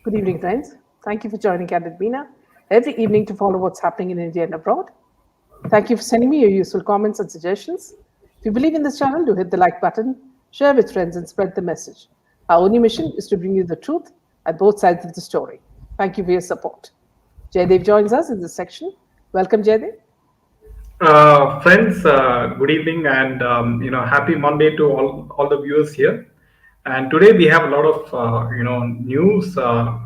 Good evening, friends. Thank you for joining Candid Bina every evening to follow what's happening in India and abroad. Thank you for sending me your useful comments and suggestions. If you believe in this channel, do hit the like button, share with friends, and spread the message. Our only mission is to bring you the truth at both sides of the story. Thank you for your support. Jaydev joins us in this section. Welcome, Jaydev. Friends, good evening and happy Monday to all the viewers here. And today we have a lot of news.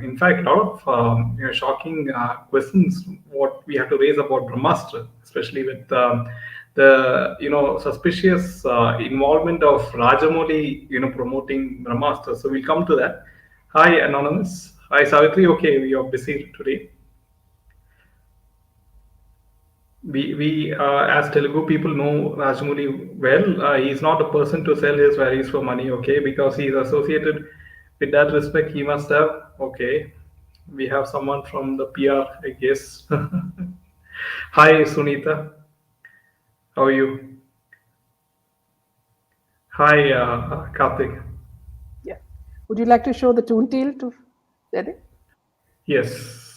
In fact, a lot of shocking questions what we have to raise about Brahmastra, especially with the suspicious involvement of Rajamouli promoting Brahmastra. So we'll come to that. Hi, Anonymous. Hi, Savitri. Okay, we are busy today. We as Telugu people know Rajamouli well. He's not a person to sell his values for money, okay? Because he's associated with that respect. He must have, okay. We have someone from the PR, I guess. Hi, Sunita. How are you? Hi, Karthik. Yeah. Would you like to show the toon tail to Jaydev? Yes.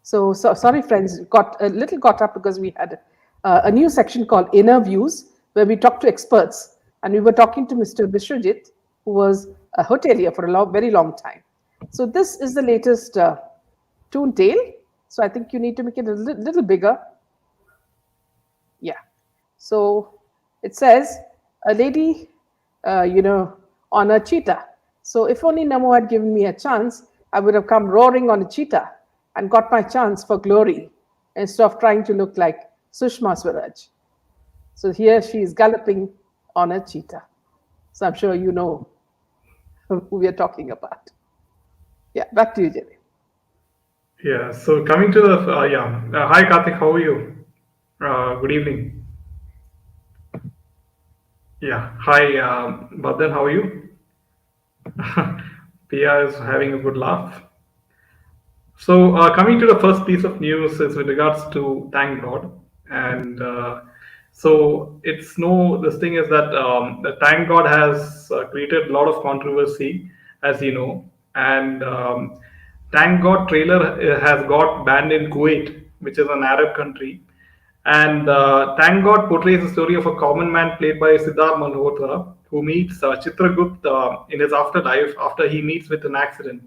So sorry, friends, got a little caught up because we had a new section called Inner Views, where we talked to experts, and we were talking to Mr. Bishwajit, who was a hotelier for a very long time. So this is the latest toon tail. So I think you need to make it a little bigger. Yeah. So it says a lady, on a cheetah. So if only Namo had given me a chance, I would have come roaring on a cheetah and got my chance for glory instead of trying to look like Sushma Swaraj. So here she is galloping on a cheetah. So I'm sure you know who we are talking about. Yeah, back to you, Jerry. Yeah. So coming to the hi Karthik, how are you? Good evening. Yeah. Hi, Badan, how are you? Pia is having a good laugh. So, coming to the first piece of news is with regards to Thank God, and so it's no. This thing is that the Thank God has created a lot of controversy, as you know, and Thank God trailer has got banned in Kuwait, which is an Arab country, and Thank God portrays the story of a common man played by Siddharth Malhotra, who meets Chitragupta in his afterlife after he meets with an accident.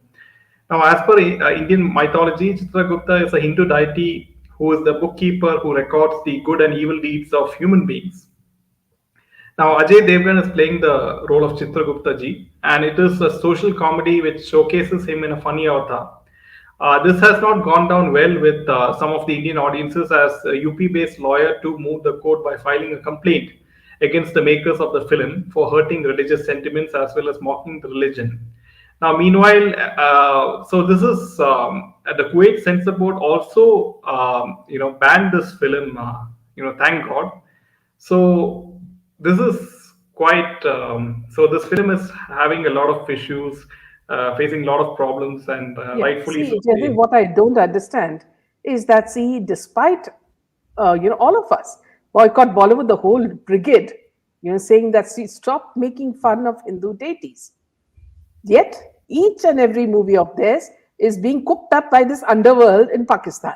Now, as per Indian mythology, Chitragupta is a Hindu deity who is the bookkeeper who records the good and evil deeds of human beings. Now, Ajay Devgan is playing the role of Chitragupta ji, and it is a social comedy which showcases him in a funny avatar. This has not gone down well with some of the Indian audiences, as a UP-based lawyer to move the court by filing a complaint against the makers of the film for hurting religious sentiments as well as mocking the religion. Now, meanwhile, so this is the Kuwait Censor Board also, banned this film. Thank God. So this is quite. So this film is having a lot of issues, facing a lot of problems, and Yeah, rightfully so. see, Jaydev, what I don't understand is that, see, despite all of us boycott Bollywood, the whole brigade, saying that, see, stop making fun of Hindu deities. Yet each and every movie of theirs is being cooked up by this underworld in Pakistan,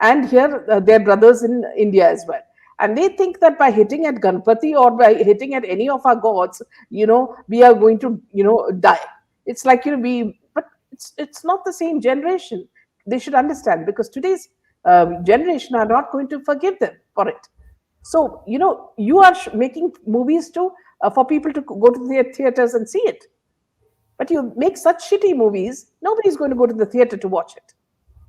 and here their brothers in India as well. And they think that by hitting at Ganpati or by hitting at any of our gods, we are going to, die. It's like, but it's not the same generation. They should understand, because today's generation are not going to forgive them for it. So, you are making movies to for people to go to the theaters and see it. But you make such shitty movies, nobody's going to go to the theater to watch it.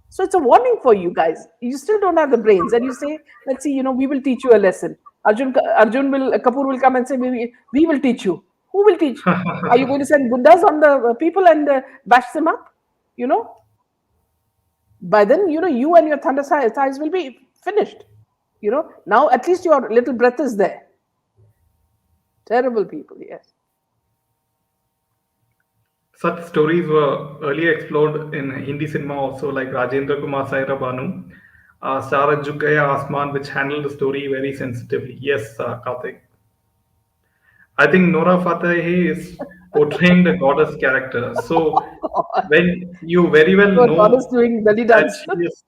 So it's a warning for you guys. You still don't have the brains, and you say, "Let's see, we will teach you a lesson." Arjun will Kapoor will come and say, "We will teach you." Who will teach? Are you going to send gundas on the people and bash them up? You know. By then, you and your thunder thighs will be finished. Now at least your little breath is there. Terrible people, yes. Such stories were earlier explored in Hindi cinema also, like Rajendra Kumar Saira Banu, Sara Jugaya Asman, which handled the story very sensitively. Yes, Karthik. I think Nora Fatehi is portraying the goddess character. So God. when you very well Poor goddess know doing belly that dance. she is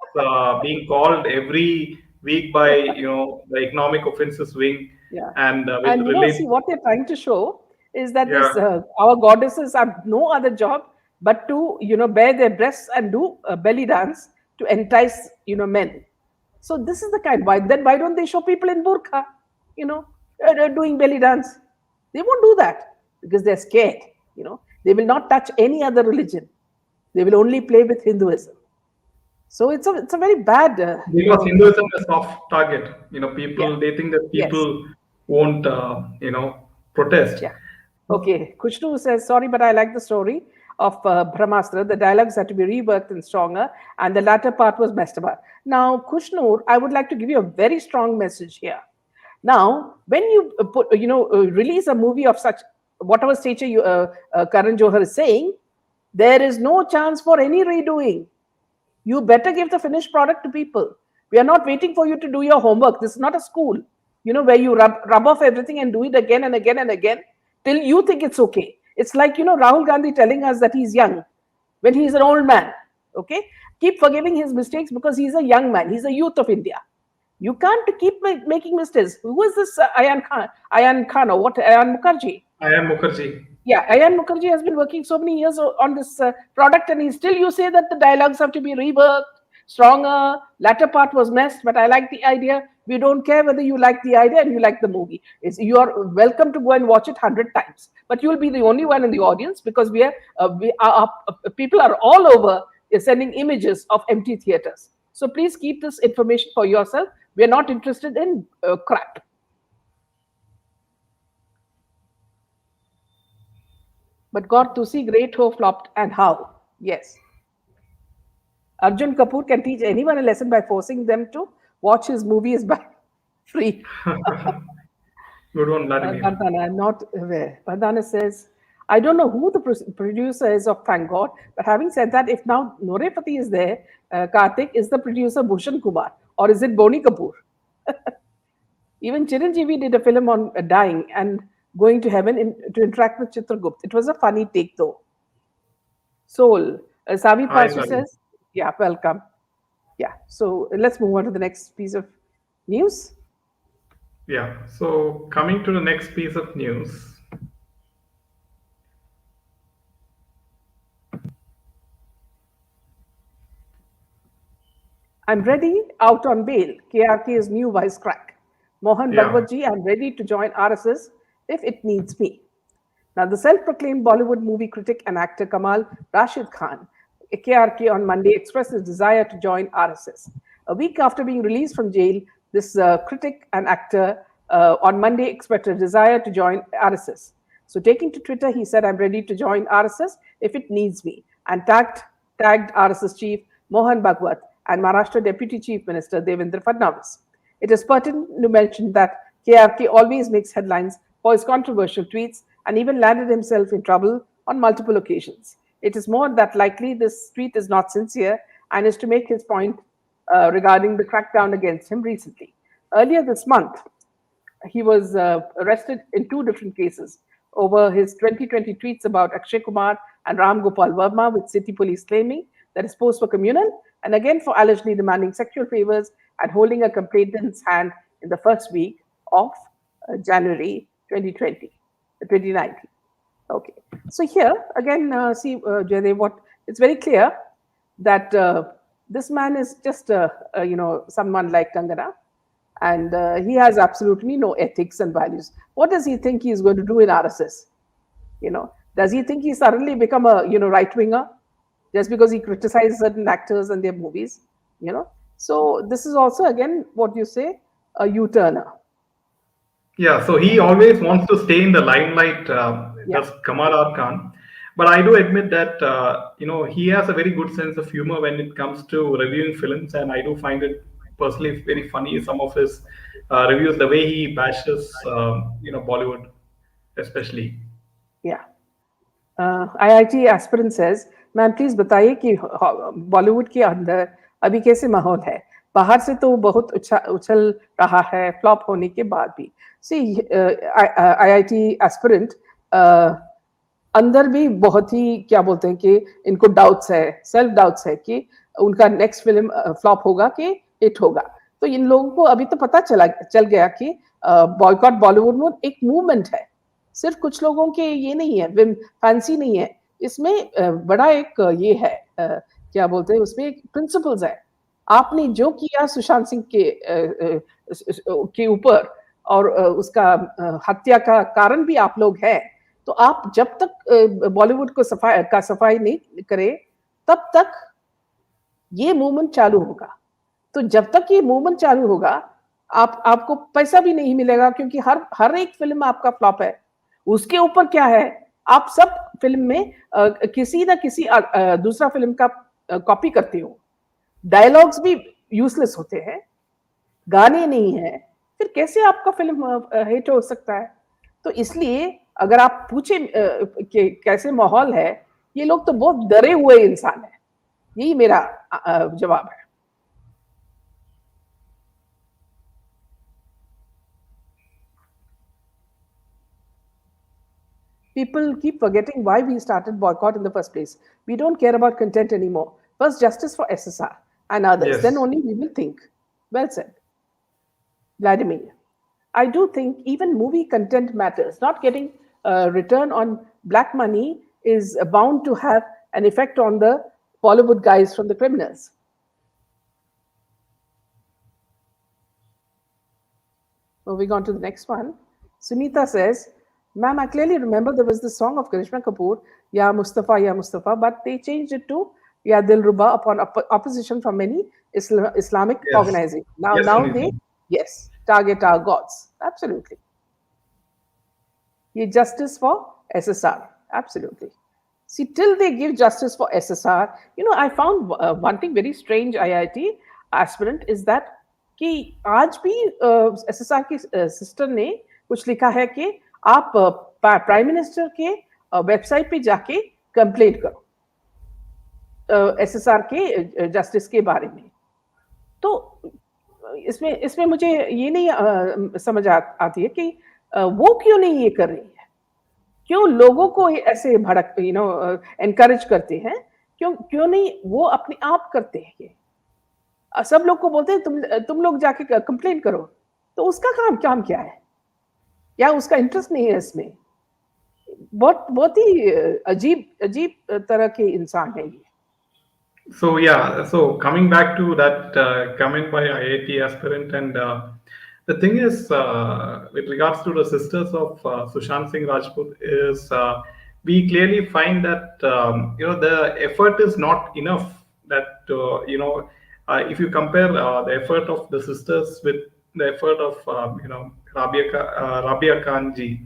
being called every week by the economic offences wing, Yeah. and with And see relate, what they're trying to show is that this yeah, our goddesses have no other job but to bare their breasts and do a belly dance to entice men. So this is the kind. Why don't they show people in burqa, you know, doing belly dance? They won't do that because they're scared. They will not touch any other religion. They will only play with Hinduism. So it's a very bad because Hinduism is a soft target. yeah, People, they think that yes. people won't protest. Yeah. Okay. Kushnu says, sorry, but I like the story of Brahmastra. The dialogues had to be reworked and stronger, and the latter part was messed up. Now, Kushnu, I would like to give you a very strong message here. Now, when you release a movie of such, whatever stature Karan Johar is saying, there is no chance for any redoing. You better give the finished product to people. We are not waiting for you to do your homework. This is not a school, where you rub off everything and do it again and again and again till you think it's okay. It's like, Rahul Gandhi telling us that he's young when he's an old man. Okay? Keep forgiving his mistakes because he's a young man. He's a youth of India. You can't keep making mistakes. Who is this Ayan Khan or what? Ayan Mukherjee. I am Mukherjee. Yeah, Ayan Mukherjee has been working so many years on this product, and still you say that the dialogues have to be reworked, stronger. Latter part was messed, but I like the idea. We don't care whether you like the idea and you like the movie. You are welcome to go and watch it 100 times, but you will be the only one in the audience because people are all over sending images of empty theaters. So please keep this information for yourself. We are not interested in crap. But God, to see Great Ho flopped and how? Yes. Arjun Kapoor can teach anyone a lesson by forcing them to watch his movies by free. Good one, Vladimir. Vardhana, I'm not aware. Vardhana says, I don't know who the producer is of Thank God, but having said that, if now Norepati is there, Karthik, is the producer Bhushan Kumar or is it Boni Kapoor? Even Chiranjeevi did a film on dying and going to heaven to interact with Chitragupt. It was a funny take though. Soul. Savi Hi, Pasu Vladimir. says, yeah, welcome. Yeah, so let's move on to the next piece of news. Yeah. So coming to the next piece of news. I'm ready out on bail. KRK's new vice crack. Mohan Yeah. Bhagwatji, I'm ready to join RSS if it needs me. Now, the self-proclaimed Bollywood movie critic and actor Kamal Rashid Khan, KRK, on Monday expressed his desire to join RSS. A week after being released from jail, this critic and actor on Monday expressed a desire to join RSS. So, taking to Twitter, he said, "I'm ready to join RSS if it needs me," and tagged RSS chief Mohan Bhagwat and Maharashtra Deputy Chief Minister Devendra Fadnavis. It is pertinent to mention that KRK always makes headlines for his controversial tweets and even landed himself in trouble on multiple occasions. It is more that likely this tweet is not sincere and is to make his point regarding the crackdown against him recently. Earlier this month, he was arrested in two different cases over his 2020 tweets about Akshay Kumar and Ram Gopal Verma, with city police claiming that his posts were communal, and again for allegedly demanding sexual favors and holding a complainant's hand in the first week of January 2020, 2019. Okay, so here again, see, Jaydev, what it's very clear that this man is just, someone like Kangana, and he has absolutely no ethics and values. What does he think he is going to do in RSS? Does he think he suddenly become a right winger just because he criticizes certain actors and their movies? So this is also again what you say, a U-turner. Yeah, so he always wants to stay in the limelight, Yeah. does Kamal R. Khan. But I do admit that, he has a very good sense of humor when it comes to reviewing films, and I do find it personally very funny, some of his reviews, the way he bashes, Bollywood, especially. Yeah. IIT aspirant says, ma'am please बताइए कि बॉलीवुड के अंदर अभी कैसे माहौल है? बाहर से तो बहुत उछल रहा है फ्लॉप होने के बाद भी. See, IIT aspirant, अंदर भी बहुत ही क्या बोलते हैं कि इनको डाउट्स है, सेल्फ डाउट्स है कि उनका नेक्स्ट फिल्म फ्लॉप होगा कि हिट होगा। तो इन लोगों को अभी तो पता चल गया कि बॉयकॉट बॉलीवुड में एक मूवमेंट है, सिर्फ कुछ लोगों के ये नहीं है, विम फैंसी नहीं है इसमें। बड़ा एक ये है, क्या बोलते हैं उसमें एक प्रिंसिपल्स है। आपने जो किया सुशांत सिंह के ऊपर और उसका हत्या का कारण भी आप लोग हैं, तो आप जब तक बॉलीवुड को सफाई नहीं करे तब तक ये मूवमेंट चालू होगा। तो जब तक ये मूवमेंट चालू होगा, आपको पैसा भी नहीं मिलेगा, क्योंकि हर हर एक फिल्म आपका फ्लॉप है। उसके ऊपर क्या है, आप सब फिल्म में किसी ना किसी दूसरा फिल्म का कॉपी करते हो, डायलॉग्स भी यूजलेस होते हैं, गाने नहीं है, फिर कैसे आपका फिल्म हिट हो सकता है? तो इसलिए अगर आप पूछे कि कैसे माहौल है, ये लोग तो बहुत डरे हुए इंसान है। यही मेरा जवाब है। People keep forgetting why we started boycott in the first place. We don't care about content anymore. First, justice for SSR and others. Then Yes. only we will think. Well said, Vladimir. I do think even movie content matters. Not getting return on black money is bound to have an effect on the Bollywood guys from the criminals. Moving on to the next one. Sunita says, Ma'am, I clearly remember there was this song of Karishma Kapoor, Ya Mustafa, but they changed it to Ya Dilruba upon opposition from many Islamic Yes. organizations. Yes, Now Sunita. they, yes, target our gods. Absolutely. Ye justice for SSR. Absolutely. See, till they give justice for SSR, I found one thing very strange, IIT aspirant, is that कि आज भी SSR की sister ने कुछ लिखा है कि आप प्राइम मिनिस्टर के वेबसाइट पे जाके कंप्लेंट करो SSR के जस्टिस के बारे में। तो इसमें इसमें मुझे ये नहीं समझ आती है कि वो क्यों नहीं ये कर रही है, क्यों लोगों को ऐसे भड़क एनकरेज करते हैं, क्यों क्यों नहीं वो अपने आप करते हैं ये। सब लोग को बोलते हैं तुम लोग जाके कंप्लेन करो, तो उसका काम काम क्या है, या उसका इंटरेस्ट नहीं है इसमें। बहुत बहुत ही अजीब अजीब तरह के इंसान है ये। So yeah, so coming back to that comment by IIT aspirant, and the thing is, with regards to the sisters of Sushant Singh Rajput, is we clearly find that the effort is not enough. That if you compare the effort of the sisters with the effort of Rabia Khan ji,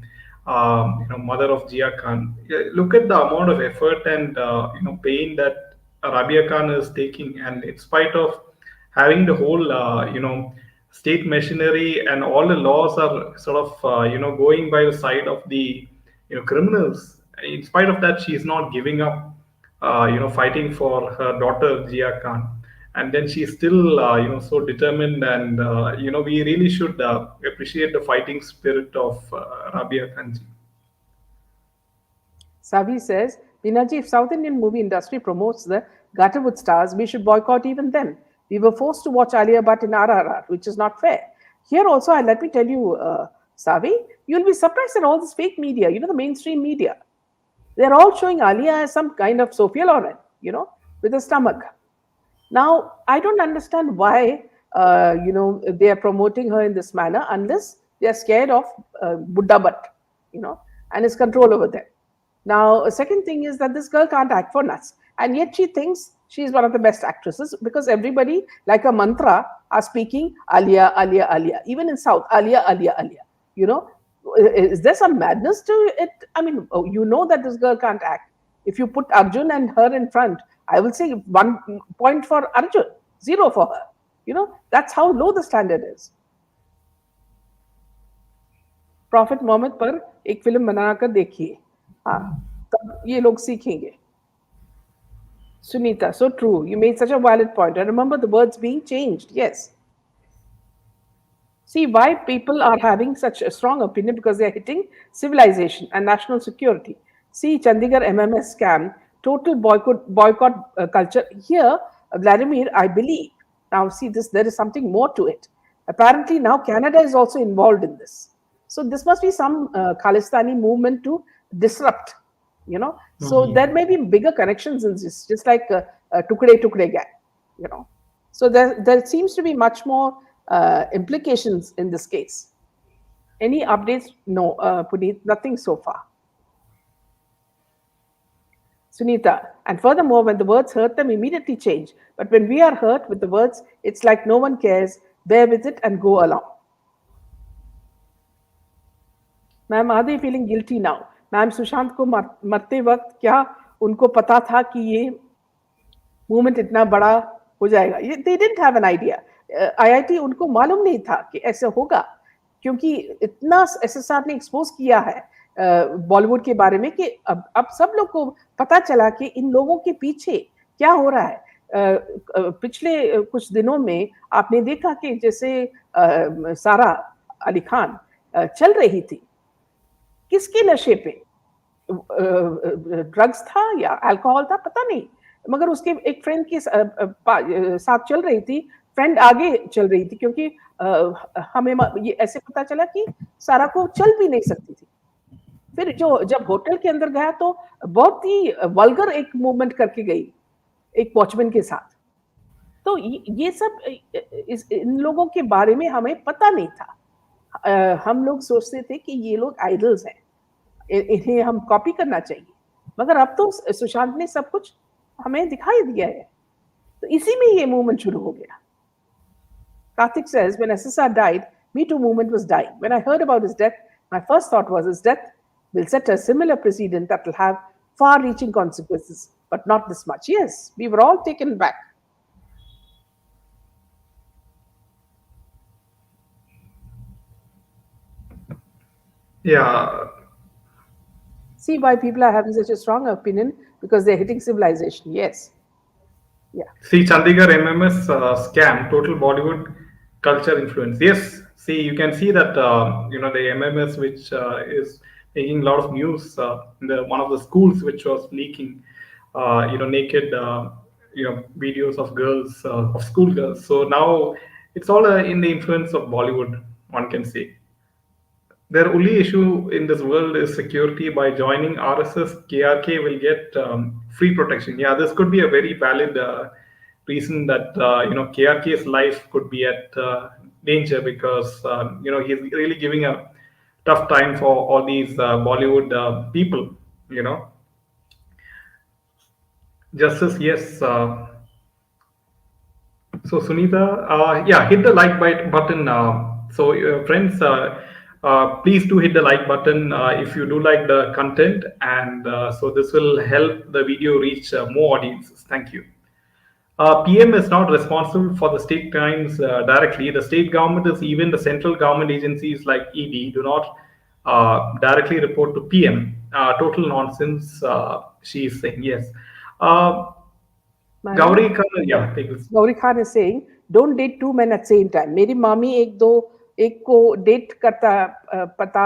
mother of Jia Khan, look at the amount of effort and pain that Rabia Khan is taking, and in spite of having the whole state machinery and all the laws are sort of going by the side of the criminals. In spite of that, she is not giving up, fighting for her daughter Jia Khan, and then she's still so determined, and we really should appreciate the fighting spirit of Rabia Khan ji. Savi says, Binaji, if South Indian movie industry promotes the Gatterwood stars, we should boycott even them. We were forced to watch Alia Bhatt in RRR, which is not fair. Here also, let me tell you, Savi, you'll be surprised at all this fake media, the mainstream media. They're all showing Alia as some kind of Sophia Loren, with a stomach. Now, I don't understand why, they are promoting her in this manner unless they are scared of Buddha Bhatt, and his control over them. Now, a second thing is that this girl can't act for nuts, and yet she thinks she's one of the best actresses because everybody, like a mantra, are speaking Alia, Alia, Alia. Even in South, Alia, Alia, Alia. Is there some madness to it? I mean, that this girl can't act. If you put Arjun and her in front, I will say 1 point for Arjun, 0 for her. That's how low the standard is. Prophet Muhammad पर एक film बनाकर देखिए, हाँ, तब ये लोग सीखेंगे. Sunita, so true. You made such a valid point. I remember the words being changed. Yes. See why people are having such a strong opinion, because they are hitting civilization and national security. See, Chandigarh MMS scam, total boycott culture. Here, Vladimir, I believe. Now, see, this there is something more to it. Apparently, now Canada is also involved in this. So, this must be some Khalistani movement to disrupt, you know. So, Mhm. there may be bigger connections in this, just like Tukde Tukde gang, you know. So, there seems to be much more implications in this case. Any updates? No, Puneet, nothing so far. Sunita. And furthermore, when the words hurt them, immediately change. But when we are hurt with the words, it's like no one cares. Bear with it and go along. Ma'am, are they feeling guilty now? Ma'am Sushant को मरते वक्त क्या उनको पता था कि ये movement इतना बड़ा हो जाएगा? ये they didn't have an idea. IIT उनको मालूम नहीं था कि ऐसे होगा, क्योंकि इतना एसएसआर ने एक्सपोज किया है बॉलीवुड के बारे में कि अब सब लोग को पता चला कि इन लोगों के पीछे क्या हो रहा है. पिछले कुछ दिनों में आपने देखा कि जैसे सारा अली खान चल रही थी किसके नशे पे, ड्रग्स था या अल्कोहल था पता नहीं, मगर उसके एक फ्रेंड के साथ चल रही थी. फ्रेंड आगे चल रही थी क्योंकि हमें ये ऐसे पता चला कि सारा को चल भी नहीं सकती थी. फिर जो जब होटल के अंदर गया तो बहुत ही वल्गर एक मूवमेंट करके गई एक वॉचमैन के साथ. तो ये सब इन लोगों के बारे में हमें पता नहीं था. हम लोग सोचते थे कि ये लोग आइडल्स हैं, इन्हें हम कॉपी करना चाहिए, मगर अब तो सुशांत ने सब कुछ हमें दिखाई दिया है. तो इसी में ये मूवमेंट शुरू हो गया. Karthik says, when SSR died, Me Too movement was dying. When I heard about his death, my first thought was his death will set a similar precedent that will have far-reaching consequences, but not this much. Yes, we were all taken back. Yeah. See why people are having such a strong opinion, because they're hitting civilization. Yes. Yeah. See, Chandigarh MMS scam, total Bollywood culture influence. Yes, see, you can see that the MMS, which is making a lot of news in the one of the schools, which was leaking, naked, videos of girls, of schoolgirls. So now it's all in the influence of Bollywood. One can say. Their only issue in this world is security. By joining RSS, KRK will get free protection. Yeah, this could be a very valid reason that KRK's life could be at danger because he's really giving a tough time for all these Bollywood people. You know, justice, yes. So Sunita, yeah, hit the button. Friends, please do hit the like button if you do like the content, and so this will help the video reach more audiences. Thank you. PM is not responsible for the state crimes directly. The state government is even the central government agencies like ED do not directly report to PM. Total nonsense. She is saying yes. Uh, Ma'am, Gauri, yeah, take this. Gauri Khan is saying, don't date two men at same time. मेरी मामी एक को date करता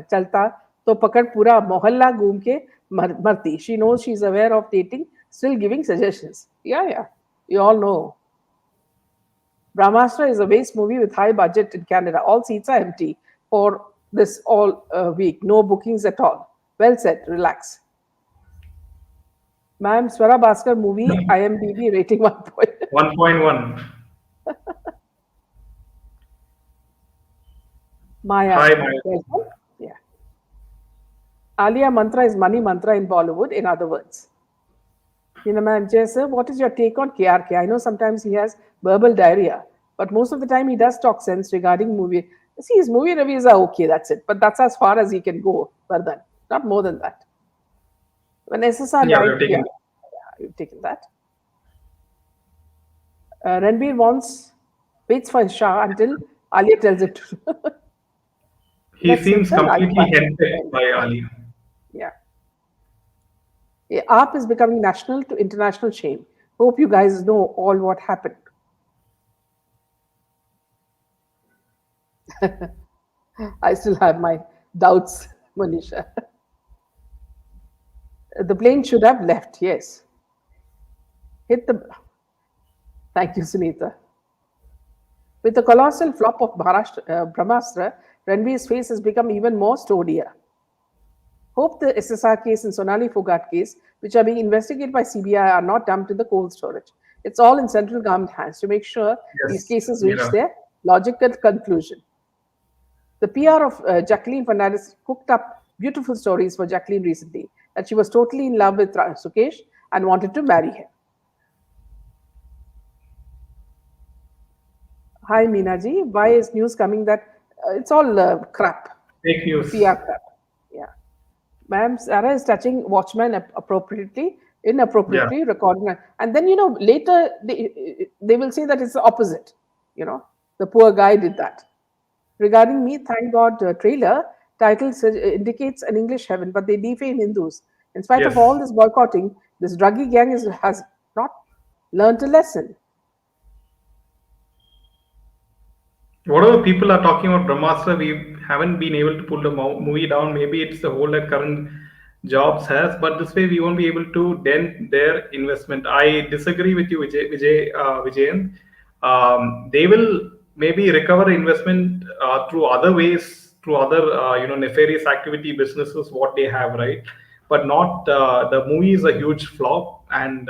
चलता तो पकड़ पूरा मोहल्ला घूम के मरती. She knows she's aware of dating, still giving suggestions. Yeah, you all know. Brahmastra is a waste movie with high budget in Canada. All seats are empty for this all week. No bookings at all. Well said. Relax. Ma'am, Swara Bhaskar movie, IMDb rating 1 point. 1.1. Maya. Hi, Maya. Welcome. Yeah. Alia Mantra is money mantra in Bollywood, in other words. Ma'am, Jay sir, what is your take on KRK? I know sometimes he has verbal diarrhea, but most of the time he does talk sense regarding movie. See, his movie reviews are okay, that's it. But that's as far as he can go, Vardhan. Not more than that. When SSR Yeah, we died, have taken. you've taken that. Ranbir waits for his Shah until Alia tells him to. He Let's hit seems the like completely button. henpecked by Ali. Yeah. AARP is becoming national to international shame. Hope you guys know all what happened. I still have my doubts, Manisha. The plane should have left, yes. Hit the. Thank you, Sunita. With the colossal flop of Brahmastra, Ranveer's face has become even more sturdier. Hope the SSR case and Sonali Fogart case, which are being investigated by CBI, are not dumped in the cold storage. It's all in central government hands to make sure these Yes, cases reach Mira. their logical conclusion. The PR of Jacqueline Fernandez cooked up beautiful stories for Jacqueline recently that she was totally in love with Sukesh and wanted to marry him. Hi, Meenaji. Why is news coming that it's all crap, Fake news. PR crap? Yeah. Ma'am, Sarah is touching Watchman appropriately, Yeah. inappropriately, recording. And then, later they will say that it's the opposite. The poor guy did that. Regarding me, thank God, trailer title indicates an English heaven, but they defame Hindus. In spite of all Yes. this boycotting, this druggy gang has not learned a lesson. Whatever people are talking about Brahmastra, we haven't been able to pull the movie down. Maybe it's the whole that current jobs has, but this way we won't be able to dent their investment. I disagree with you, Vijayan. They will maybe recover investment through other ways, through other nefarious activity businesses what they have, right? But not the movie is a huge flop, and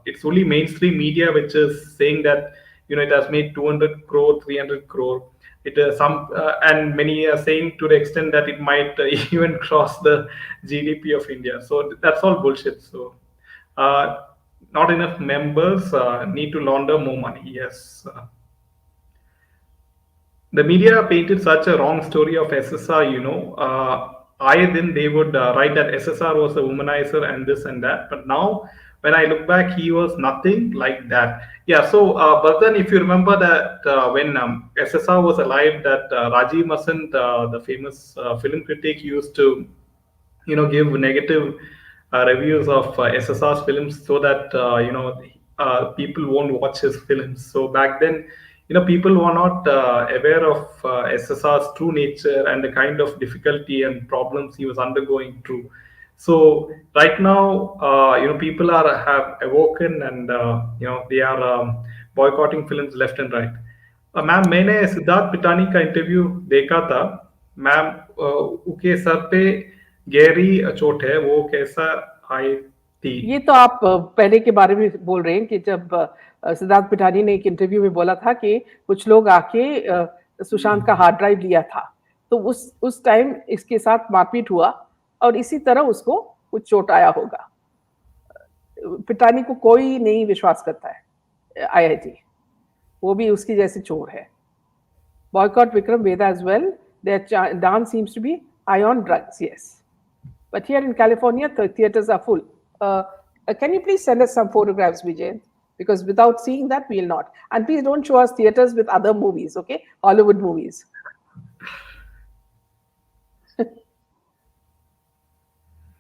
it's only mainstream media which is saying that it has made 200 crore, 300 crore. It is some and many are saying to the extent that it might even cross the GDP of India. So that's all bullshit. So uh, not enough members need to launder more money. Yes. The media painted such a wrong story of SSR, I then they would write that SSR was a womanizer and this and that. But now, when I look back, he was nothing like that. Yeah, so, but then if you remember that when SSR was alive, that Rajiv Masant, the famous film critic, used to give negative reviews of SSR's films so that people won't watch his films. So back then, people were not aware of SSR's true nature and the kind of difficulty and problems he was undergoing through. So right now, people are have awoken and they are boycotting films left and right. Ma'am मैंने सिद्धार्थ पिटानी का interview देखा था ma'am उसके sir पे गहरी चोट है वो कैसा आई थी ये तो आप पहले के बारे में बोल रहे हैं कि जब सिद्धार्थ पिठानी ने एक इंटरव्यू में बोला था कि कुछ लोग आके सुशांत का हार्ड ड्राइव लिया था, तो उस टाइम इसके साथ मारपीट हुआ और इसी तरह उसको कुछ चोट आया होगा. पिटानी को कोई नहीं विश्वास करता है आईआईटी, वो भी उसकी जैसे चोर है. Boycott Vikram Veda as well. Their dance seems to be high on drugs, yes. But here in California, the theaters are full. Can you please send us some photographs, Vijay? Because without seeing that, we'll not. And please don't show us theaters with other movies, okay? Hollywood movies.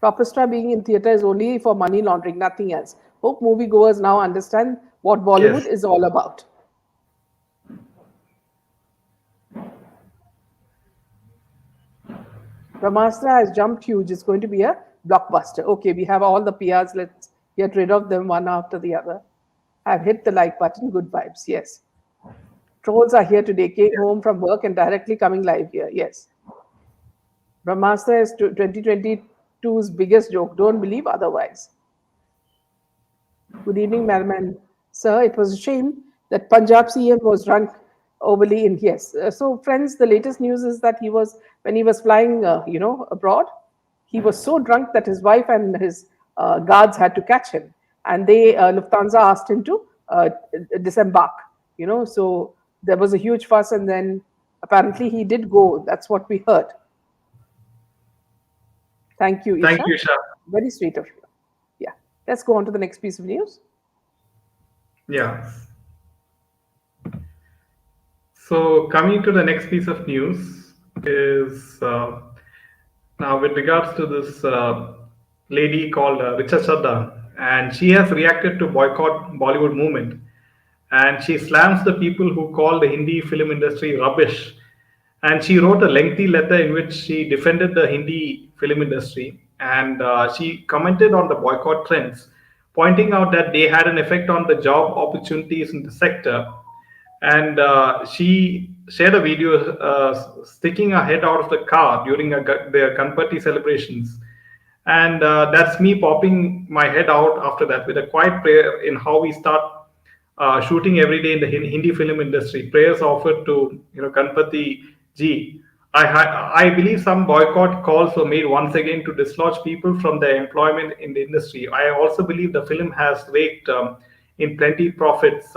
Proper being in theater is only for money laundering, nothing else. Hope moviegoers now understand what Bollywood yes is all about. Brahmastra has jumped huge. It's going to be a blockbuster. Okay, we have all the PRs. Let's get rid of them one after the other. I've hit the like button. Good vibes. Yes. Trolls are here today. Came home from work and directly coming live here. Yes. Brahmastra is 2022's biggest joke. Don't believe otherwise. Good evening, madam. Sir, it was a shame that Punjab CM was drunk overly in. Yes. So, friends, the latest news is that when he was flying, abroad, he was so drunk that his wife and his guards had to catch him. And Lufthansa asked him to disembark, so there was a huge fuss. And then apparently he did go. That's what we heard. Thank you, Isha. thank you Isha. Very sweet of you. Yeah. Let's go on to the next piece of news. Yeah. So coming to the next piece of news is now with regards to this lady called Richa Chadda, and she has reacted to boycott Bollywood movement, and she slams the people who call the Hindi film industry rubbish. And she wrote a lengthy letter in which she defended the Hindi film industry. and she commented on the boycott trends, pointing out that they had an effect on the job opportunities in the sector. And she shared a video sticking her head out of the car during their Ganpati celebrations. And that's me popping my head out after that with a quiet prayer in how we start shooting every day in the Hindi film industry. Prayers offered to Ganpati ji. I believe some boycott calls were made once again to dislodge people from their employment in the industry. I also believe the film has raked in plenty profits.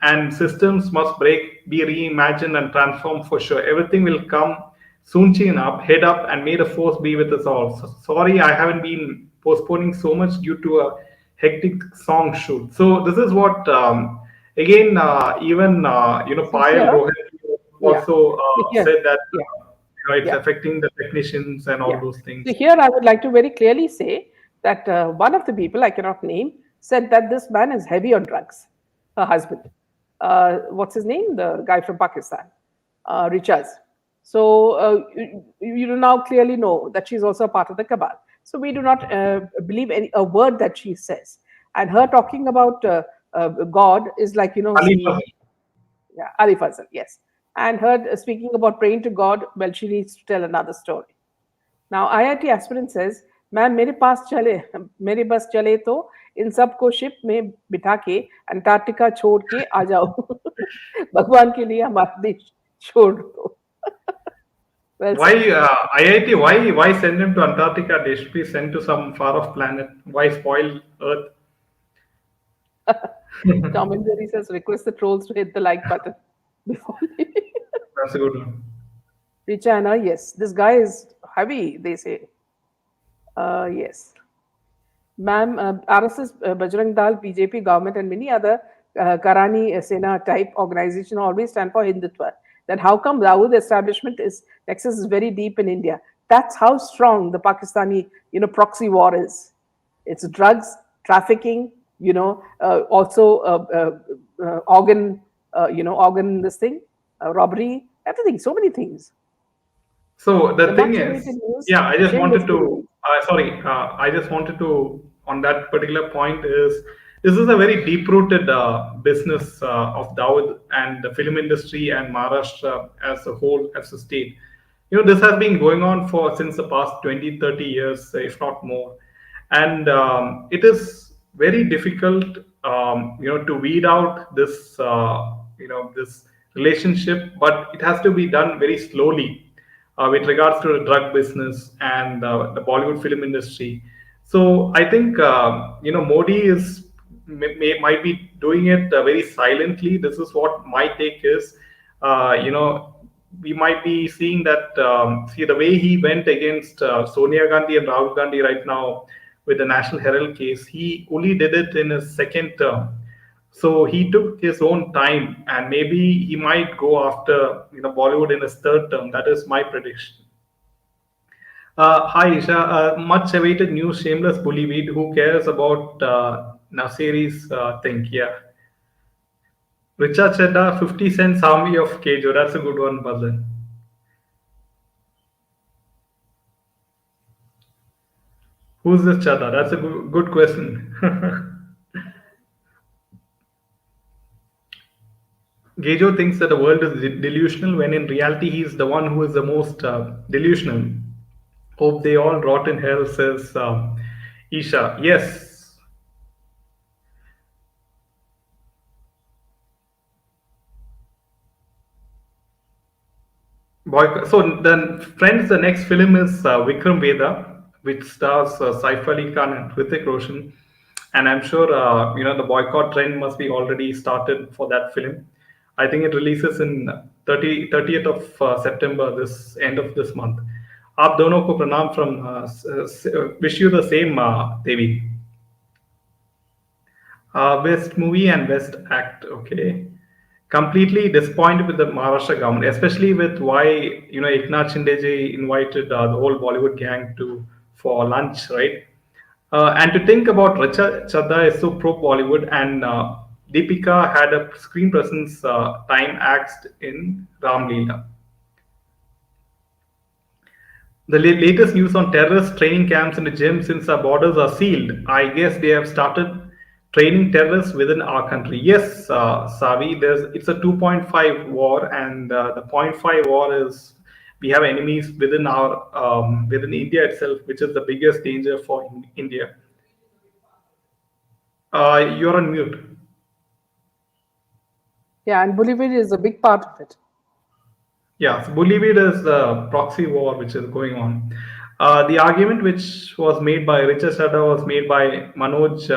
And systems must break, be reimagined and transformed for sure. Everything will come soon. Chin up, head up, and may the force be with us all. Sorry, I haven't been postponing so much due to a hectic song shoot. So this is what again even See Payal here, Rohit yeah. also See here, said that yeah, it's yeah. affecting the technicians and all Yeah. those So things. here I would like to very clearly say that one of the people, I cannot name, said that this man is heavy on drugs, her husband. What's his name? The guy from Pakistan, Richaz. So you do now clearly know that she's also a part of the cabal. So we do not believe a word that she says. And her talking about God is like, Ali see, yeah, Ali Fazal, yes. And her speaking about praying to God, well, she needs to tell another story. Now IIT aspirant says, ma'am मेरे पास चले मेरे बस चले तो इन सबको ship में बिठा के अंटार्कटिका छोड़ के आ जाओ भगवान के लिए हमारा देश छोड़ दो well Why said. IIT? Why send them to Antarctica? They should be sent to some far off planet. Why spoil Earth? Tom and Jerry says request the trolls to hit the like button before leaving. That's a good one. Richana, yes, this guy is heavy, they say. Yes. Ma'am, RSS, Bajrang Dal, BJP, government, and many other Karani Sena type organization always stand for Hindutva. Then how come Dawood establishment is nexus is very deep in India? That's how strong the Pakistani proxy war is. It's drugs trafficking, also organ, organ this thing, robbery, everything, so many things. So The the thing much awaited is, news, yeah, I just wanted shamelessly to, released. I just wanted to, on that particular point, is this is a very deep-rooted business of Dawood and the film industry and Maharashtra as a whole, as a state. This has been going on for since the past 20, 30 years, if not more. And it is very difficult, to weed out this relationship, but it has to be done very slowly with regards to the drug business and the Bollywood film industry. So I think Modi is might be doing it very silently. This is what my take is. We might be seeing that. See the way he went against Sonia Gandhi and Rahul Gandhi right now with the National Herald case. He only did it in his second term, so he took his own time, and maybe he might go after Bollywood in his third term. That is my prediction. Hi Isha, much awaited new shameless bullyweed. Who cares about Nasiri's thing? Yeah, Richard Chedda, 50 cents army of Kejo. That's a good one, Ballan. Who's this Chedda? That's a good question. Gejo thinks that the world is delusional when in reality he is the one who is the most delusional. Hope they all rot in hell, says Isha. Yes. So then, friends, the next film is Vikram Veda, which stars Saif Ali Khan and Hrithik Roshan. And I'm sure the boycott trend must be already started for that film. I think it releases in 30th of September, this end of this month. आप दोनों को प्रणाम from wish you the same, Devi. Best movie and best act. Okay. Completely disappointed with the Maharashtra government, especially with why Eknath Shindeji invited the whole Bollywood gang to for lunch, right? And to think about Racha Chadda is so pro Bollywood, and Deepika had a screen presence time axed in Ram Leela. The latest news on terrorist training camps in the gym since our borders are sealed. I guess they have started training terrorists within our country. Yes, Savi, it's a 2.5 war, and the point 0.5 war is we have enemies within our within India itself, which is the biggest danger for India. You're on mute. Yeah, and Bollywood is a big part of it. Yeah, so Bollywood is the proxy war which is going on. The argument which was made by Richard Chadha was made by Manoj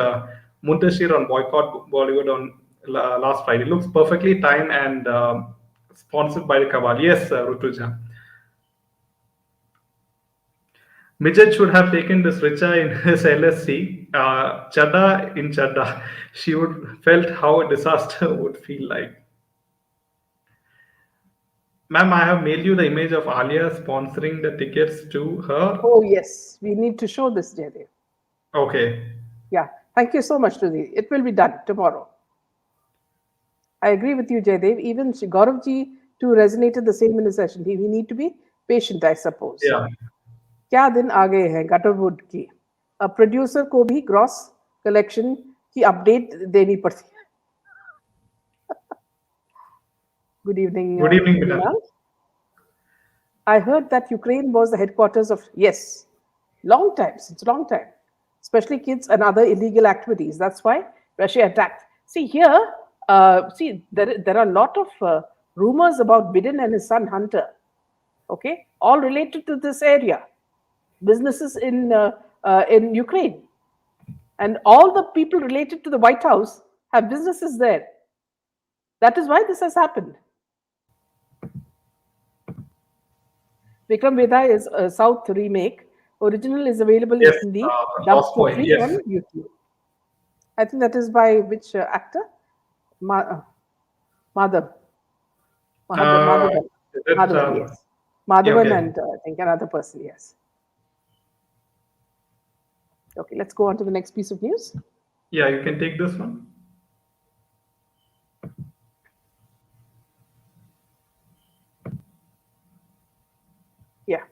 Muntashir on boycott Bollywood on last Friday. Looks perfectly timed and sponsored by the Kabal. Yes, Rutuja. Mijat should have taken this Richa in his LSC. Chadha in Chadha. She would felt how a disaster would feel like. Ma'am, I have mailed you the image of Alia sponsoring the tickets to her. Oh, yes, we need to show this, Jaydev. Okay. Yeah, thank you so much, Rudy. It will be done tomorrow. I agree with you, Jaydev. Even Gauravji too resonated the same in the session. We need to be patient, I suppose. Yeah. क्या दिन आ गए हैं गटरवुड की अब producer को भी gross collection की update देनी पड़ती है Good evening, Good evening, Milan. Kunal. I heard that Ukraine was the headquarters of, yes, long time, since a long time, especially kids and other illegal activities. That's why Russia attacked. See, here, there are a lot of rumors about Biden and his son Hunter, okay, all related to this area, businesses in Ukraine. And all the people related to the White House have businesses there. That is why this has happened. Vikram Vedha is a South remake. Original is available Yes, in Hindi, dubbed Lost for Point. free Yes. on YouTube. I think that is by which actor? Madhav. Madhavan. Is it, Madhavan, yes. yeah, Madhavan okay. and I think another person, yes. Okay, let's go on to the next piece of news. Yeah, you can take this one. Yeah.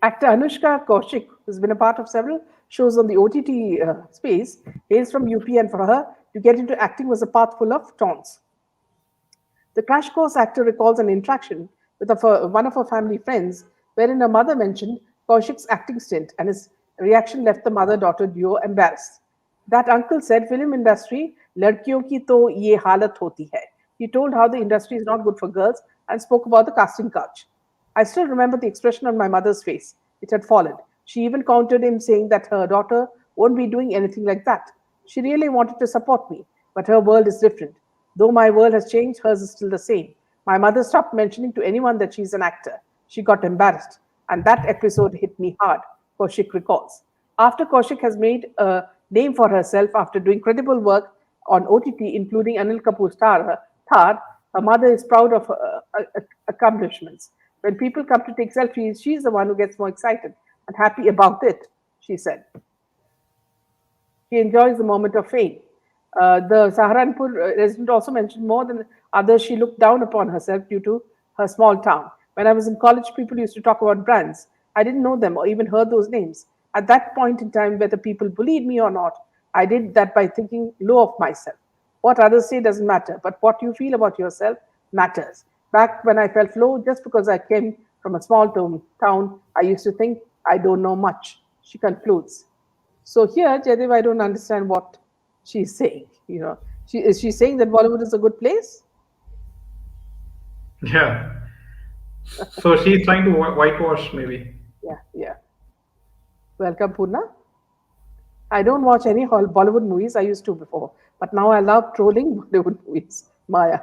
Actor Anushka Kaushik, who's been a part of several shows on the OTT space, hails from UP, and for her, to get into acting was a path full of taunts. The Crash Course actor recalls an interaction with one of her family friends, wherein her mother mentioned Kaushik's acting stint, and his reaction left the mother-daughter duo embarrassed. That uncle said, "Film industry, ladkiyon ki to ye halat hoti hai." He told how the industry is not good for girls and spoke about the casting couch. I still remember the expression on my mother's face. It had fallen. She even countered him, saying that her daughter won't be doing anything like that. She really wanted to support me, but her world is different. Though my world has changed, hers is still the same. My mother stopped mentioning to anyone that she's an actor. She got embarrassed, and that episode hit me hard, Kaushik recalls. After Kaushik has made a name for herself after doing credible work on OTT, including Anil Kapoor's Thar, her mother is proud of her accomplishments. When people come to take selfies, she's the one who gets more excited and happy about it, she said. She enjoys the moment of fame. The Saharanpur resident also mentioned more than others she looked down upon herself due to her small town. When I was in college, people used to talk about brands. I didn't know them or even heard those names. At that point in time, whether people bullied me or not, I did that by thinking low of myself. What others say doesn't matter, but what you feel about yourself matters. Back when I felt low, just because I came from a small town, I used to think I don't know much, she concludes. So here, Jaidev, I don't understand what she's saying. Is she saying that Bollywood is a good place? Yeah. So she's trying to whitewash, maybe. Yeah. Welcome, Purna. I don't watch any Bollywood movies. I used to before, but now I love trolling Bollywood movies. Maya,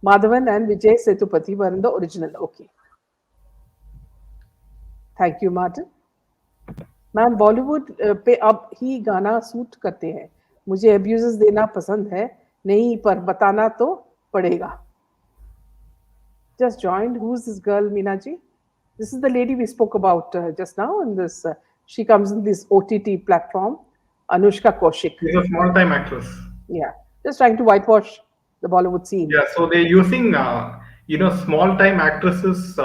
Madhavan and Vijay Sethupathi were in the original. Okay. Thank you, Martin. Ma'am Bollywood पे अब ही गाना suit करते हैं मुझे abuses देना पसंद है नहीं पर बताना तो पड़ेगा just joined. Who's this girl, Meenaji? This is the lady we spoke about just now. In this, she comes in this OTT platform, Anushka Kaushik. She's a small-time actress. Yeah, just trying to whitewash the Bollywood scene. Yeah, so they're using, small-time actresses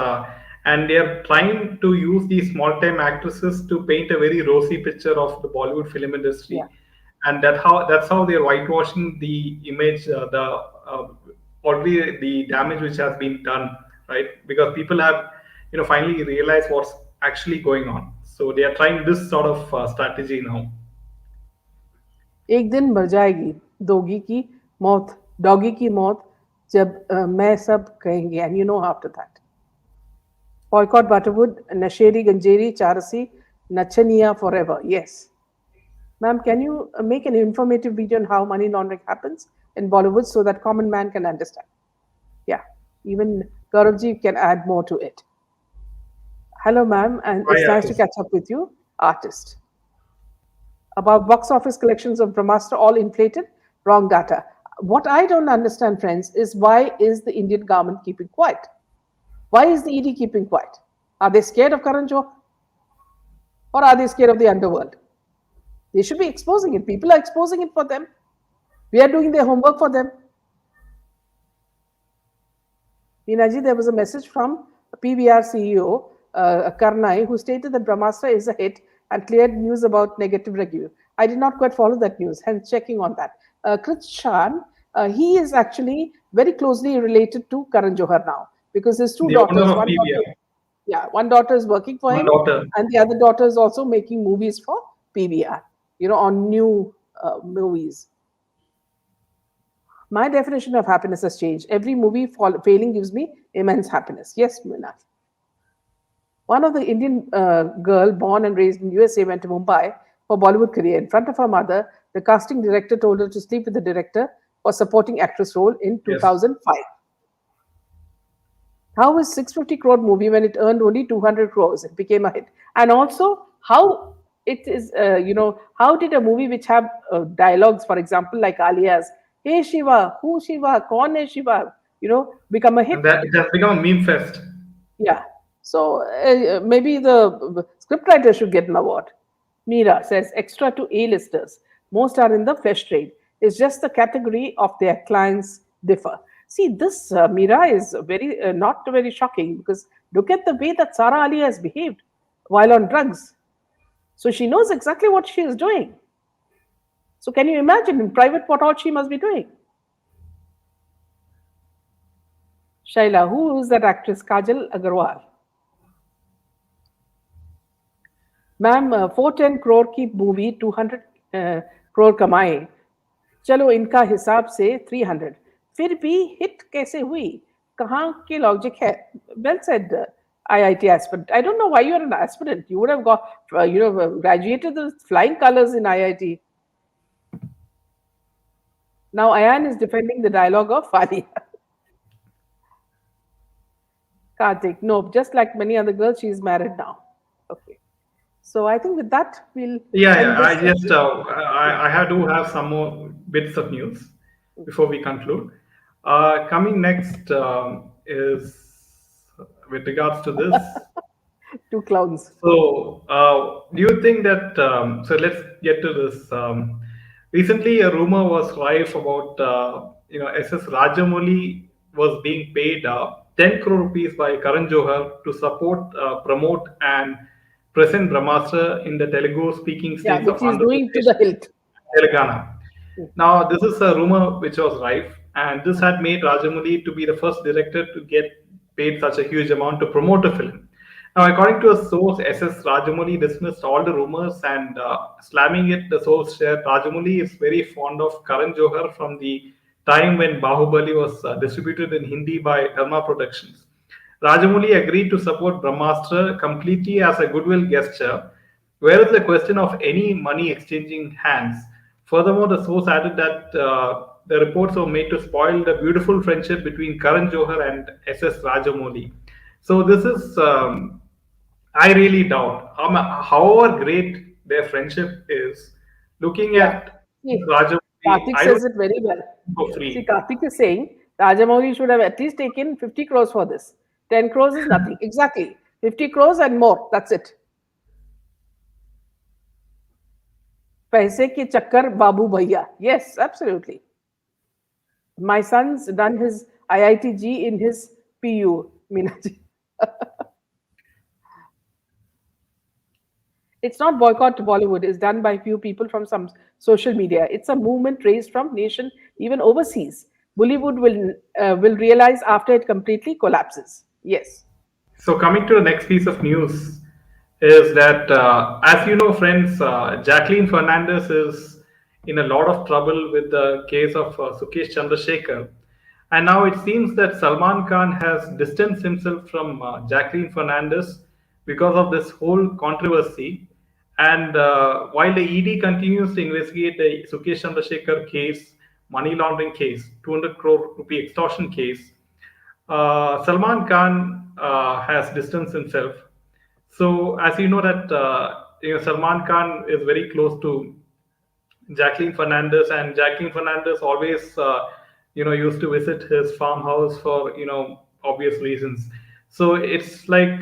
and they are trying to use these small time actresses to paint a very rosy picture of the Bollywood film Yeah. industry, and that's how they're whitewashing the image, the already the damage which has been done, right? Because people have finally realized what's actually going on, so they are trying this sort of strategy now. एक दिन मर जाएगी दोगी की मौत doggy की मौत जब मैं सब कहेंगे and you know after that boycott Butterwood, Nasheri Ganjeri Charasi, Nachaniya forever. Yes. Ma'am, can you make an informative video on how money laundering happens in Bollywood so that common man can understand? Yeah. Even Gauravji can add more to it. Hello, ma'am, and Why it's nice to artists? catch up with you, artist. About box office collections of Brahmastra all inflated, wrong data. What I don't understand, friends, is why is the Indian government keeping quiet? Why is the ED keeping quiet? Are they scared of Karan Johar? Or are they scared of the underworld? They should be exposing it. People are exposing it for them. We are doing their homework for them. Meenaji, there was a message from PVR CEO Karnai who stated that Brahmastra is a hit and cleared news about negative review. I did not quite follow that news, hence checking on that. Krit Shan, he is actually very closely related to Karan Johar now because his two The owner daughters, of one daughter, PVR, yeah, one daughter is working for one him, daughter. and the other daughter is also making movies for PVR, on new movies. My definition of happiness has changed. Every movie failing gives me immense happiness. Yes, Minaj. One of the Indian girl born and raised in USA went to Mumbai for Bollywood career. In front of her mother, the casting director told her to sleep with the director for supporting actress role in Yes. 2005. How is 650 crore movie when it earned only 200 crores? It became a hit. And also, how it is, how did a movie which have dialogues, for example, like Alia's, Hey Shiva, who Shiva, Kaun hai Shiva, become a And hit? that it has become a meme fest. Yeah. So maybe the scriptwriter should get an award. Meera says extra to A-listers. Most are in the flesh trade. It's just the category of their clients differ. See, this Meera is very not very shocking because look at the way that Sara Ali has behaved while on drugs. So she knows exactly what she is doing. So can you imagine in private what all she must be doing? Shaila, who is that actress? Kajal Agarwal. Ma'am 410 crore की movie 200 crore कमाए चलो इनका हिसाब से 300 फिर भी hit कैसे हुई कहाँ के लॉजिक है well said IIT aspirant. I don't know why you're an aspirant. You would have got, graduated with flying colors in IIT. Now Ayan is defending the dialogue of Fania. Karthik, no, just like many other girls, she's married now. Okay. So I think with that, we'll Yeah, end yeah. this. I just do have some more bits of news before we conclude. Coming next is with regards to this. Two clowns. So, do you think that? So, let's get to this. Recently, a rumor was rife about SS Rajamouli was being paid 10 crore rupees by Karan Johar to support, promote, and present Brahmastra in the Telugu-speaking Yeah, states of which he's Andhra doing to Pradesh the hilt. and Telangana. Now, this is a rumor which was rife, and this had made Rajamouli to be the first director to get paid such a huge amount to promote a film. Now, according to a source, SS Rajamouli dismissed all the rumors and slamming it. The source shared Rajamouli is very fond of Karan Johar from the time when Bahubali was distributed in Hindi by Dharma Productions. Rajamouli agreed to support Brahmastra completely as a goodwill gesture. Where is the question of any money exchanging hands? Furthermore, the source added that the reports were made to spoil the beautiful friendship between Karan Johar and SS Rajamouli. So this is, I really doubt, however great their friendship is, looking Yeah. at See, Rajamouli, Karthik I don't says it very well. for See, free. Karthik is saying Rajamouli should have at least taken 50 crores for this. 10 crores is nothing. Exactly. 50 crores and more. That's it. पैसे के चक्कर बाबू भैया. Yes, absolutely. My son's done his IITG in his PU, Meenaji. It's not boycott Bollywood. It's done by few people from some social media. It's a movement raised from nation, even overseas. Bollywood will realize after it completely collapses. Yes. So coming to the next piece of news is that, as you know, friends, Jacqueline Fernandez is in a lot of trouble with the case of Sukesh Chandrasekhar, and now it seems that Salman Khan has distanced himself from Jacqueline Fernandez because of this whole controversy. And while the ED continues to investigate the Sukesh Chandrasekhar case, money laundering case, 200 crore rupee extortion case, Salman Khan has distanced himself. So, as you know that Salman Khan is very close to Jacqueline Fernandez, and Jacqueline Fernandez always used to visit his farmhouse for obvious reasons. So it's like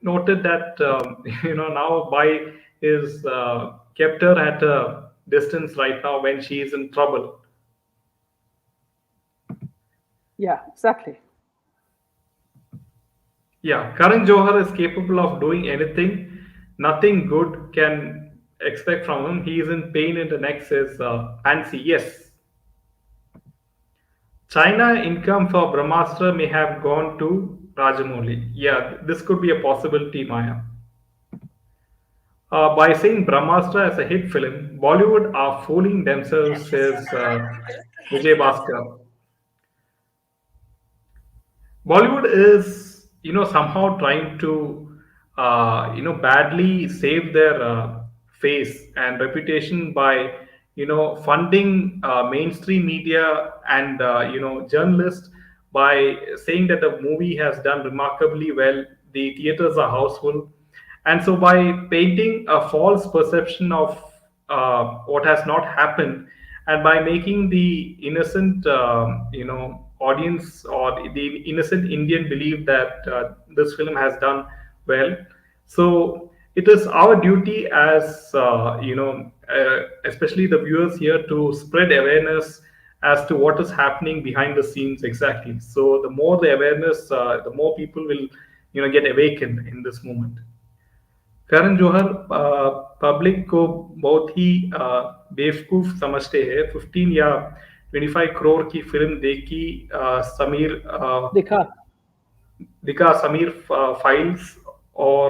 noted that now Bai is kept her at a distance right now when she is in trouble. Yeah, exactly. Yeah, Karan Johar is capable of doing anything. Nothing good can expect from him. He is in pain in the neck, says Pansy. Yes, China income for Brahmastra may have gone to Rajamouli. Yeah, this could be a possibility, Maya. By saying Brahmastra as a hit film, Bollywood are fooling themselves, says Vijay Bhaskar. Bollywood is, somehow trying to, badly save their face and reputation by, funding mainstream media and, journalists by saying that the movie has done remarkably well. The theaters are houseful, and so by painting a false perception of what has not happened, and by making the innocent audience or the innocent Indian believe that this film has done well. So it is our duty as especially the viewers here, to spread awareness as to what is happening behind the scenes exactly. So the more the awareness, the more people will get awakened in this moment. Karan Johar public को बहुत ही बेवकूफ समझते हैं। 15 या 25 करोड़ की film देखी, समीर दिखा दिखा समीर फाइल्स, और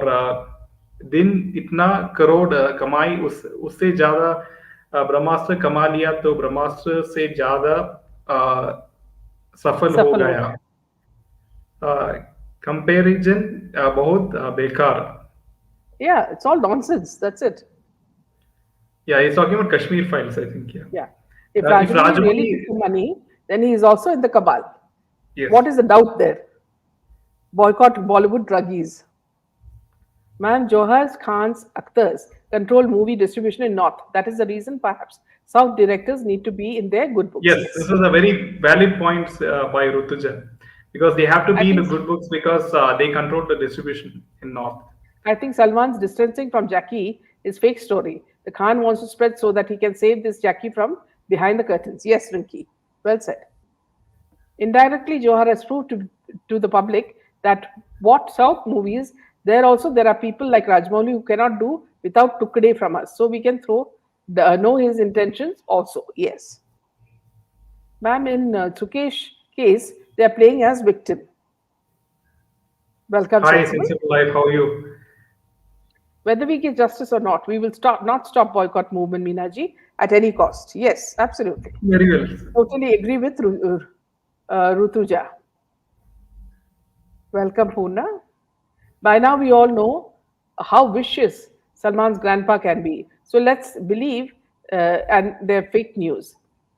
दिन इतना करोड़ कमाई, उससे ज्यादा ब्रह्मास्त्र कमा लिया, तो ब्रह्मास्त्र से ज्यादा सफल हो सफल हो गया। गया। कंपैरिजन बहुत बेकार। Yeah, it's all nonsense. That's it. Yeah, he's talking about Kashmir Files, I think. Yeah. Yeah. If If Rajamouli really Rajamouli, took the money, then he is also in the cabal. yes. What is the doubt there? Boycott Bollywood druggies. Man, Johar Khan's actors control movie distribution in North. That is the reason, perhaps. South directors need to be in their good books. Yes, this is a very valid point by Rutuja, because they have to I be in the think good books because they control the distribution in North. I think Salman's distancing from Jackie is fake story. The Khan wants to spread so that he can save this Jackie from behind the curtains. Yes, Rinki. Well said. Indirectly, Johar has proved to the public that what South movies, there are people like Rajamouli who cannot do without tukade from us. So we can know his intentions also. Yes. Ma'am, in Sukesh case, they are playing as victim. Welcome, Hi, Sensible. Sensible Life, how are you? Whether we get justice or not, we will not stop boycott movement, Minaji, at any cost. Yes, absolutely. Very well. Totally agree with Rutuja. Welcome, Poorna. By now, we all know how vicious Salman's grandpa can be. So let's believe, and they're fake news.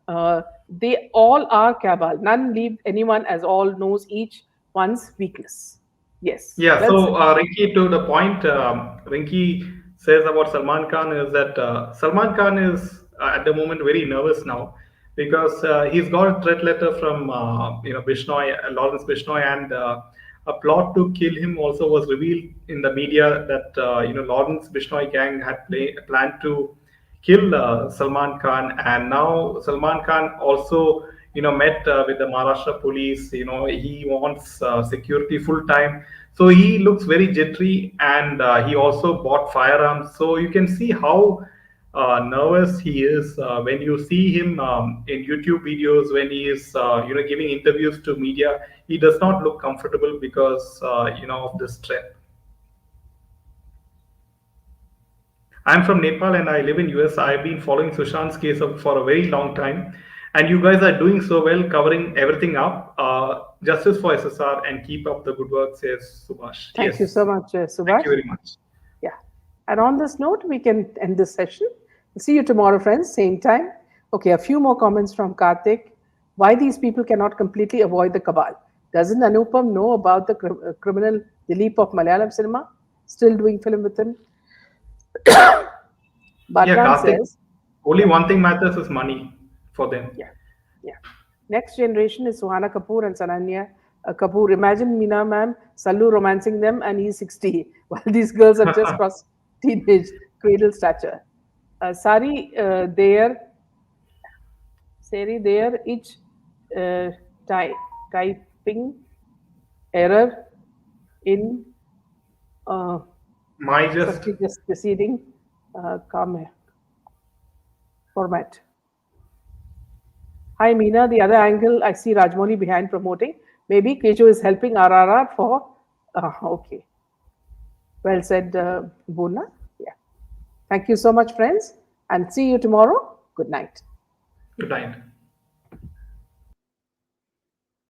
They all are cabal. None leave anyone, as all knows each one's weakness. Yes. Yeah, Well so said. Rinki, to the point Rinki says about Salman Khan is that Salman Khan is at the moment very nervous now, because he's got a threat letter from Bishnoi, Lawrence Bishnoi, and a plot to kill him also was revealed in the media that Lawrence Bishnoi gang had planned to kill Salman Khan, and now Salman Khan also met with the Maharashtra police. He wants security full time. So he looks very jittery, and he also bought firearms. So you can see how nervous he is when you see him in YouTube videos, when he is giving interviews to media. He does not look comfortable because of this threat. I'm from Nepal and I live in US. I've been following Sushant's case for a very long time, and you guys are doing so well, covering everything up. Justice for SSR and keep up the good work, says Subhash. Thank you so Yes, much, thank you Subhash. very much. Yeah. And on this note, we can end this session. See you tomorrow, friends, same time. Okay, a few more comments from Karthik. Why these people cannot completely avoid the cabal? Doesn't Anupam know about the criminal Dilip of Malayalam cinema? Still doing film with him? Yeah, Barkan Karthik. says, Only yeah, one thing matters is money for them. yeah, yeah. Next generation is Suhana Kapoor and Sananya Kapoor. Imagine Meena ma'am, Sallu romancing them, and he's 60, while these girls have just crossed teenage cradle stature. Sari, there, each uh, typing error in uh, My just suspicious preceding format. Hi, Meena. The other angle, I see Rajamouli behind promoting. Maybe Kejo is helping RRR for. Okay. Well said, Buna. Yeah. Thank you so much, friends, and see you tomorrow. Good night. good night.